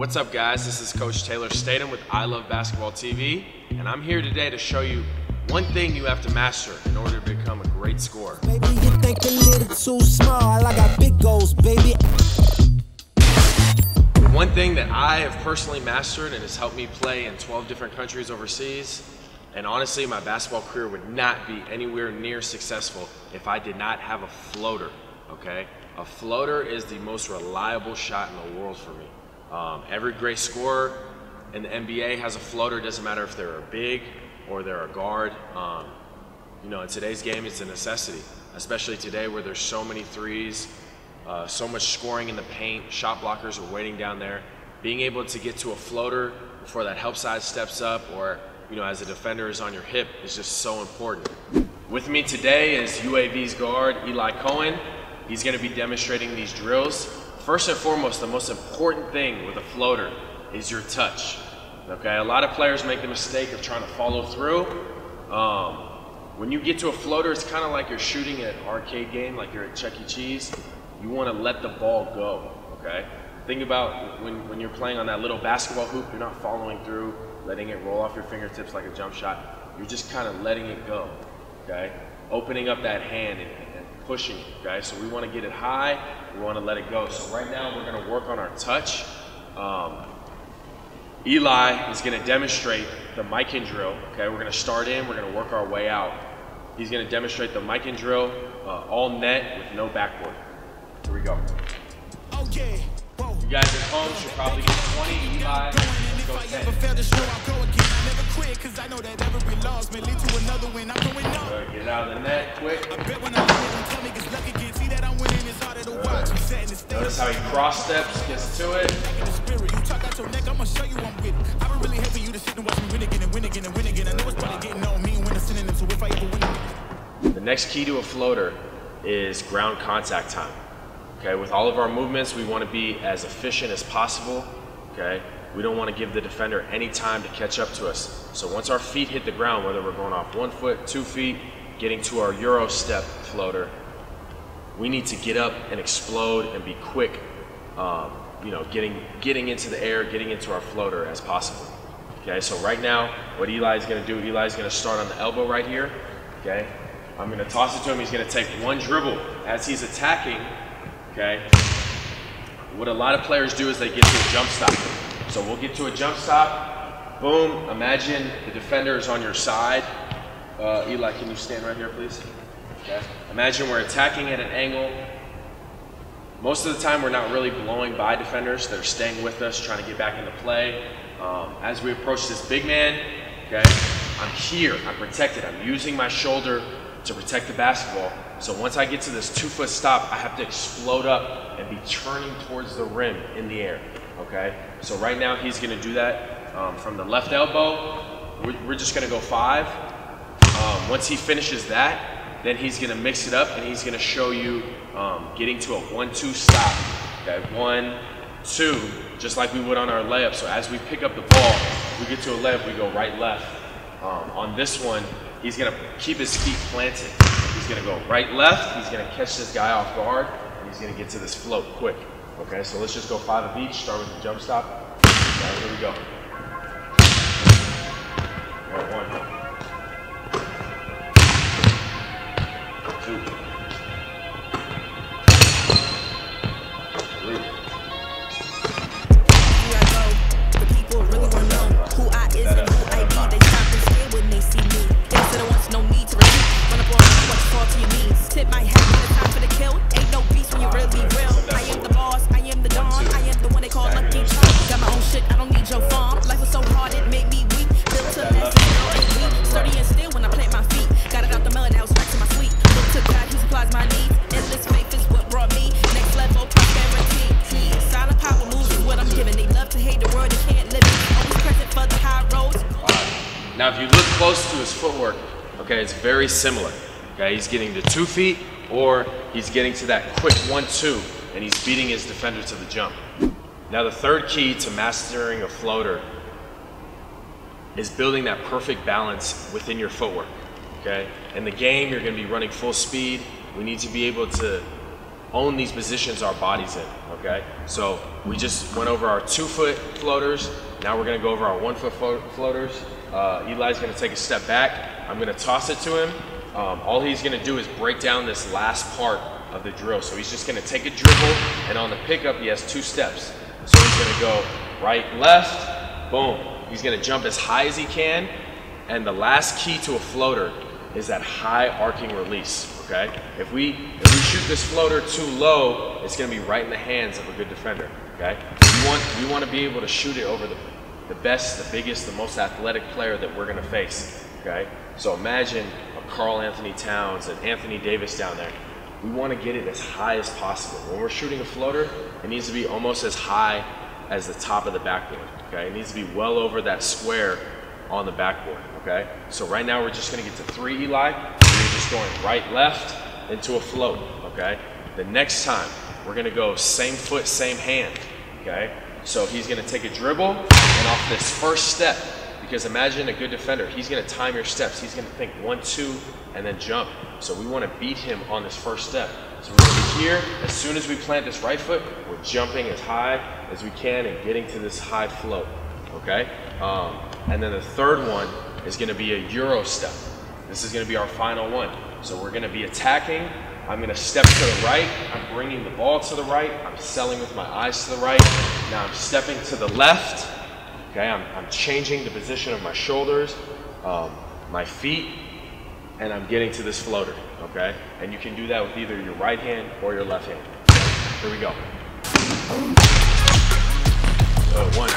What's up, guys? This is Coach Taylor Statham with ILoveBasketballTV, and I'm here today to show you one thing you have to master in order to become a great scorer. Baby, you think a little too small. I got big goals, baby. One thing that I have personally mastered and has helped me play in 12 different countries overseas, and honestly, my basketball career would not be anywhere near successful if I did not have a floater, okay? A floater is the most reliable shot in the world for me. Every great scorer in the NBA has a floater. It doesn't matter if they're a big or they're a guard. You know, in today's game, it's a necessity, especially today where there's so many threes, so much scoring in the paint, shot blockers are waiting down there. Being able to get to a floater before that help side steps up, or you know, as a defender is on your hip, is just so important. With me today is UAV's guard, Eli Cohen. He's gonna be demonstrating these drills. First and foremost, the most important thing with a floater is your touch. Okay, a lot of players make the mistake of trying to follow through. When you get to a floater, it's kind of like you're shooting at an arcade game, like you're at Chuck E. Cheese. You want to let the ball go, okay? Think about when you're playing on that little basketball hoop, you're not following through, letting it roll off your fingertips like a jump shot. You're just kind of letting it go, okay? Opening up that hand and pushing it, okay? So we want to get it high, we want to let it go. So right now we're going to work on our touch. Eli is going to demonstrate the Mikan drill, okay? We're going to start in, we're going to work our way out. He's going to demonstrate the Mikan drill, all net with no backboard. Here we go. You guys at home should probably get 20. Eli, go 10. Get out of the net quick. Notice how he cross steps, gets to it. The next key to a floater is ground contact time. Okay, with all of our movements, we want to be as efficient as possible. Okay, we don't want to give the defender any time to catch up to us. So once our feet hit the ground, whether we're going off 1 foot, 2 feet, getting to our Euro step floater, we need to get up and explode and be quick. You know, getting into the air, getting into our floater as possible. Okay, so right now, what Eli is going to do, Eli is going to start on the elbow right here. Okay, I'm going to toss it to him. He's going to take one dribble as he's attacking. Okay, what a lot of players do is they get to a jump stop. So we'll get to a jump stop, boom, imagine the defender is on your side. Eli, can you stand right here, please? Okay. Imagine we're attacking at an angle. Most of the time we're not really blowing by defenders. They're staying with us, trying to get back into play. As we approach this big man, okay, I'm here, I'm protected. I'm using my shoulder to protect the basketball. So once I get to this 2 foot stop, I have to explode up and be turning towards the rim in the air, okay? So right now he's gonna do that from the left elbow. We're just gonna go 5. Once he finishes that, then he's gonna mix it up and he's gonna show you getting to a 1-2 stop, okay? 1, 2, just like we would on our layup. So as we pick up the ball, we get to a layup, we go right, left. On this one, he's gonna keep his feet planted. He's gonna go right, left. He's gonna catch this guy off guard, and he's gonna get to this float quick. Okay, so let's just go 5 of each. Start with the jump stop. Okay, here we go. All right, 1, 2, 3. Here I go. The people really wanna know who I is and who I be. They stop and stare when they see me. They said there was no need to repeat. Run up on you, what's fall to your knees. Tip my hat when it's time for the kill. Ain't no beast when you really real. I am the boss, I am the dawn. I am the one they call Lucky Charm. Got my own shit, I don't need your farm. Life was so hard, it made me weak. Built to last, it's weak. Sturdy and still when I plant my feet. Got it out the melon, now it's back to my suite. Look to God, he supplies my needs. Endless faith is what brought me. Next level prosperity. Silent power moves is what I'm giving. They love to hate the world, they can't live it. Always present for the high roads. Now, if you look close to his footwork, okay, it's very similar. Okay, he's getting to 2 feet, or he's getting to that quick 1-2, and he's beating his defender to the jump. Now, the third key to mastering a floater is building that perfect balance within your footwork. Okay, in the game, you're going to be running full speed. We need to be able to own these positions our body's in, okay? So we just went over our 2-foot floaters. Now we're gonna go over our 1-foot floaters. Eli's gonna take a step back. I'm gonna toss it to him. All he's gonna do is break down this last part of the drill. So he's just gonna take a dribble, and on the pickup, he has 2 steps. So he's gonna go right, left, boom. He's gonna jump as high as he can, and the last key to a floater is that high arcing release, okay? If we shoot this floater too low, it's gonna be right in the hands of a good defender, okay? We want to be able to shoot it over the best, the biggest, the most athletic player that we're gonna face, okay? So imagine a Karl Anthony Towns and Anthony Davis down there. We want to get it as high as possible. When we're shooting a floater, it needs to be almost as high as the top of the backboard, okay? It needs to be well over that square on the backboard, okay? So right now we're just gonna get to 3, Eli. We're just going right, left, into a float, okay? The next time, we're gonna go same foot, same hand, okay? So he's gonna take a dribble, and off this first step, because imagine a good defender, he's gonna time your steps. He's gonna think 1, 2, and then jump. So we wanna beat him on this first step. So we're gonna be here, as soon as we plant this right foot, we're jumping as high as we can and getting to this high float, okay? And then the third one is gonna be a Euro step. This is gonna be our final one. So we're gonna be attacking. I'm gonna step to the right. I'm bringing the ball to the right. I'm selling with my eyes to the right. Now I'm stepping to the left. Okay, I'm changing the position of my shoulders, my feet, and I'm getting to this floater, okay? And you can do that with either your right hand or your left hand. Here we go. 1.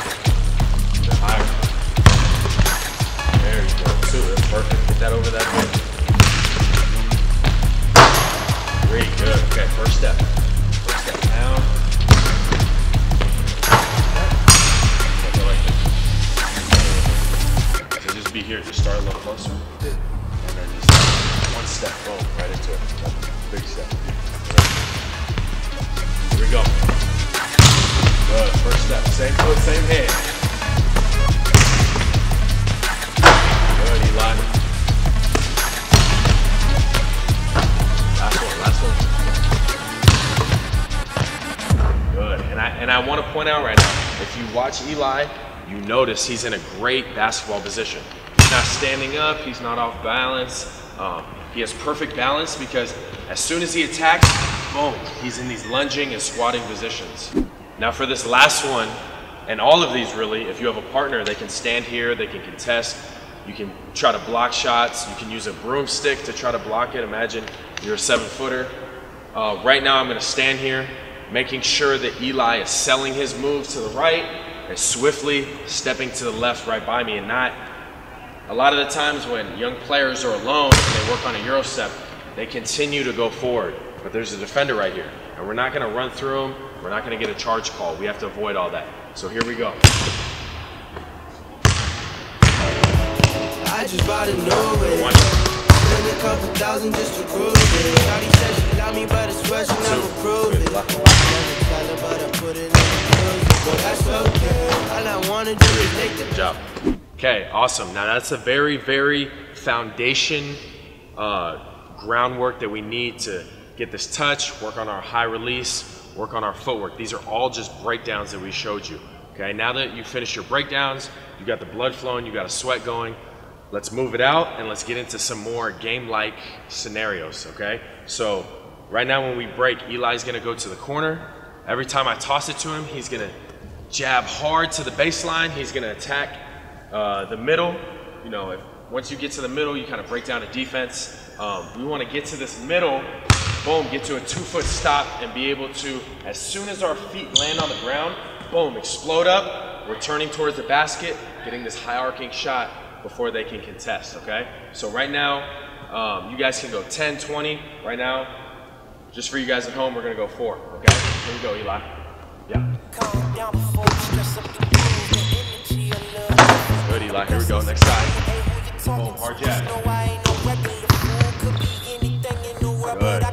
Higher. There you go. 2. That's perfect. Get that over that head. 3. Good. Okay, first step. First step down. So just be here. Just start a little closer. And then just 1 step. Boom. Right into it. Big step. Here we go. Good. First step. Same foot, same hand. Good, Eli. Last one. Good. And I want to point out right now, if you watch Eli, you notice he's in a great basketball position. He's not standing up, he's not off balance. He has perfect balance because as soon as he attacks, boom, he's in these lunging and squatting positions. Now for this last one, and all of these really, if you have a partner, they can stand here, they can contest. You can try to block shots. You can use a broomstick to try to block it. Imagine you're a 7-footer. Right now I'm gonna stand here, making sure that Eli is selling his moves to the right and swiftly stepping to the left right by me, and not, a lot of the times when young players are alone and they work on a Euro step, they continue to go forward. But there's a defender right here, and we're not gonna run through him. We're not gonna get a charge call. We have to avoid all that. So here we go. I just bought a new it. Spend a couple thousand just to prove it. Shawty said she love me, but it's swear she never prove it. Never tell her, but I put it in the music. But that's okay. All I wanna do is make the job. Okay, awesome. Now that's a very, very foundation groundwork that we need to get this touch, work on our high release, work on our footwork. These are all just breakdowns that we showed you. Okay, now that you finished your breakdowns, you got the blood flowing, you got a sweat going, let's move it out and let's get into some more game-like scenarios, okay? So right now when we break, Eli's gonna go to the corner. Every time I toss it to him, he's gonna jab hard to the baseline. He's gonna attack the middle. You know, once you get to the middle, you kind of break down a defense. We wanna get to this middle, boom, get to a 2-foot stop and be able to, as soon as our feet land on the ground, boom, explode up, we're turning towards the basket, getting this high arcing shot before they can contest, okay? So right now, you guys can go 10, 20. Right now, just for you guys at home, we're gonna go 4, okay? Here we go, Eli. Yeah. Good, Eli, here we go, next side. Boom, hard jab. Good.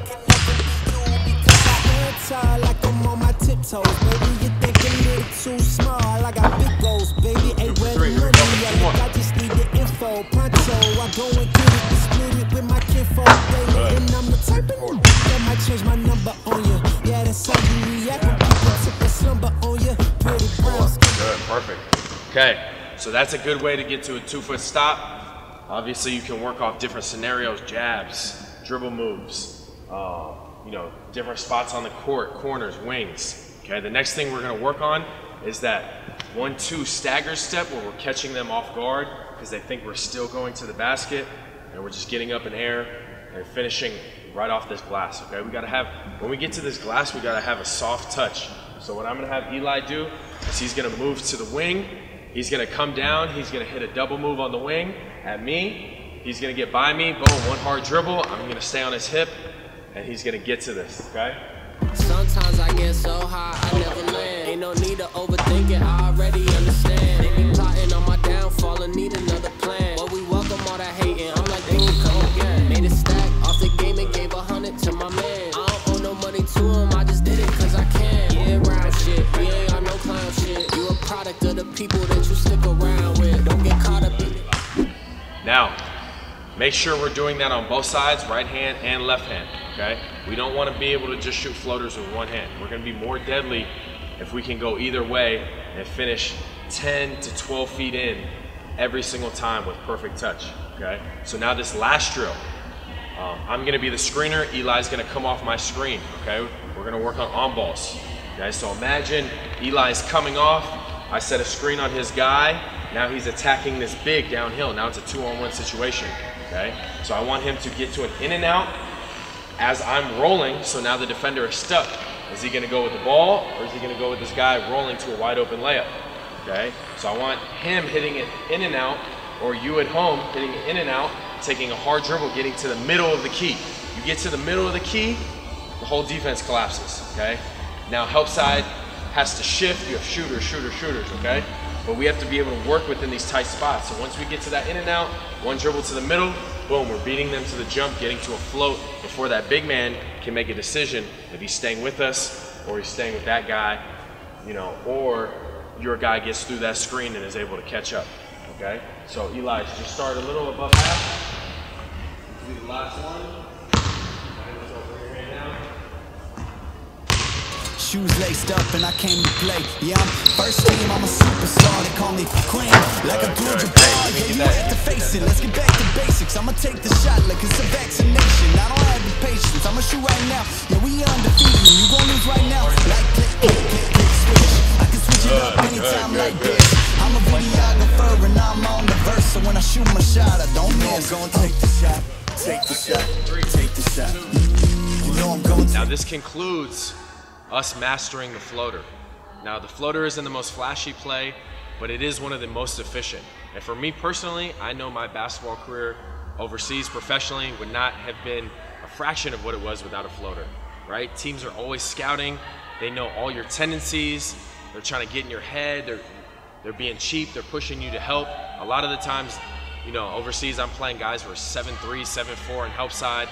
like I'm on my tiptoes, baby. You think a little too small. I got big goals, baby. Ain't where the money. I just need the info. Pronto, I go and get it, split it with my kinfolk, baby. And I'm the type of that might change my number on you. Yeah, that's how you react when people tip a slumber on you. Pretty brown skin. Good, perfect. Okay, so that's a good way to get to a 2-foot stop. Obviously, you can work off different scenarios, jabs, dribble moves, you know, different spots on the court, corners, wings. Okay, the next thing we're gonna work on is that 1-2 stagger step where we're catching them off guard because they think we're still going to the basket and we're just getting up in air and finishing right off this glass, okay? We gotta have, when we get to this glass, we gotta have a soft touch. So what I'm gonna have Eli do is he's gonna move to the wing, he's gonna come down, he's gonna hit a double move on the wing at me, he's gonna get by me, boom, one hard dribble, I'm gonna stay on his hip, and he's gonna get to this, okay? Sometimes I get so high, I never land. Ain't no need to overthink it, I already understand. They be plotting on my downfall and need another plan. But we welcome all that hating, I'm like, they can come again. Made a stack off the game and gave 100 to my man. I don't owe no money to him, I just did it cause I can. Yeah, round shit, we ain't on no clown shit. You a product of the people that you stick around with. Don't get caught up in it. Now, make sure we're doing that on both sides, right hand and left hand, okay? We don't want to be able to just shoot floaters with one hand. We're going to be more deadly if we can go either way and finish 10 to 12 feet in every single time with perfect touch, okay? So now this last drill, I'm going to be the screener, Eli's going to come off my screen, okay? We're going to work on balls, okay? So imagine Eli's coming off, I set a screen on his guy, now he's attacking this big downhill, now it's a 2-on-1 situation. Okay, so I want him to get to an in and out as I'm rolling, so now the defender is stuck. Is he gonna go with the ball, or is he gonna go with this guy rolling to a wide open layup? Okay, so I want him hitting it in and out, or you at home hitting it in and out, taking a hard dribble, getting to the middle of the key. You get to the middle of the key, the whole defense collapses, okay? Now help side has to shift, you have shooters, okay? But we have to be able to work within these tight spots. So once we get to that in and out, one dribble to the middle, boom, we're beating them to the jump, getting to a float before that big man can make a decision if he's staying with us or he's staying with that guy, you know, or your guy gets through that screen and is able to catch up, okay? So Eli, just start a little above half. Do the last one. Shoes laced up and I came to play. Yeah, I'm first team, I'm a superstar. They call me Queen, like a good bar. Yeah, you have to face it. Let's get back to basics. I'ma take the shot like it's a vaccination. I don't have the patience. I'ma shoot right now. Yeah, we undefeated. You gon' lose right now. Like click, switch. I can switch it up anytime like this. I'm a videographer and I'm on the verse. So when I shoot my shot, I don't miss. I'm gonna take the shot, take the shot, take the shot. You know I'm going to. Now this concludes us mastering the floater. Now the floater isn't the most flashy play, but it is one of the most efficient. And for me personally, I know my basketball career overseas professionally would not have been a fraction of what it was without a floater, right? Teams are always scouting, they know all your tendencies, they're trying to get in your head, they're being cheap, they're pushing you to help. A lot of the times, you know, overseas I'm playing guys who are 7'3", 7'4" and help side,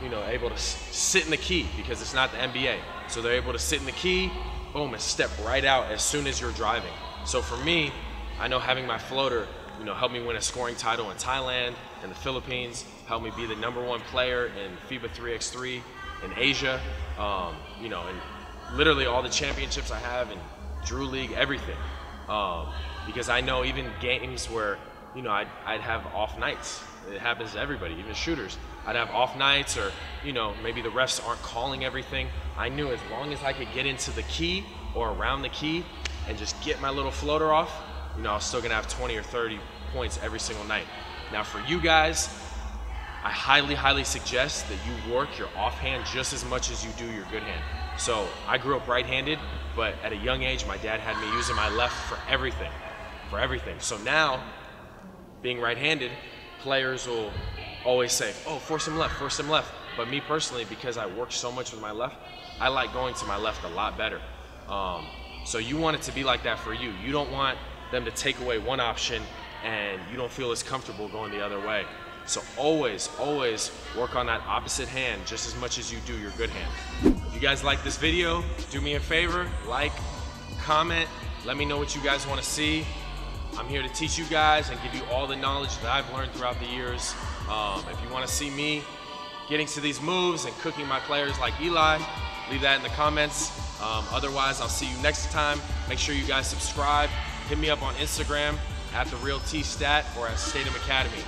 you know, able to sit in the key because it's not the NBA. So they're able to sit in the key, boom, and step right out as soon as you're driving. So for me, I know having my floater, you know, helped me win a scoring title in Thailand and the Philippines, helped me be the #1 player in FIBA 3x3 in Asia, you know, and literally all the championships I have in Drew League, everything. Because I know even games where, you know, I'd have off nights. It happens to everybody, even shooters. I'd have off nights, or, you know, maybe the refs aren't calling everything. I knew as long as I could get into the key or around the key and just get my little floater off, you know, I was still gonna have 20 or 30 points every single night. Now for you guys, I highly suggest that you work your offhand just as much as you do your good hand. So I grew up right-handed, but at a young age, my dad had me using my left for everything. So now, being right-handed, players will always say, oh, force him left. But me personally, because I work so much with my left, I like going to my left a lot better. So you want it to be like that for you. You don't want them to take away one option and you don't feel as comfortable going the other way. So always work on that opposite hand just as much as you do your good hand. If you guys like this video, do me a favor, like, comment, let me know what you guys want to see. I'm here to teach you guys and give you all the knowledge that I've learned throughout the years. If you want to see me getting to these moves and cooking my players like Eli, leave that in the comments. Otherwise, I'll see you next time. Make sure you guys subscribe. Hit me up on Instagram at @TheRealTStat or at Statham Academy.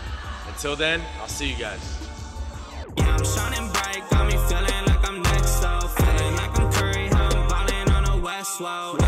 Until then, I'll see you guys. Yeah, I'm shining bright, got me feeling like I'm next, so feeling like I'm Curry, how I'm ballin' on the West, whoa.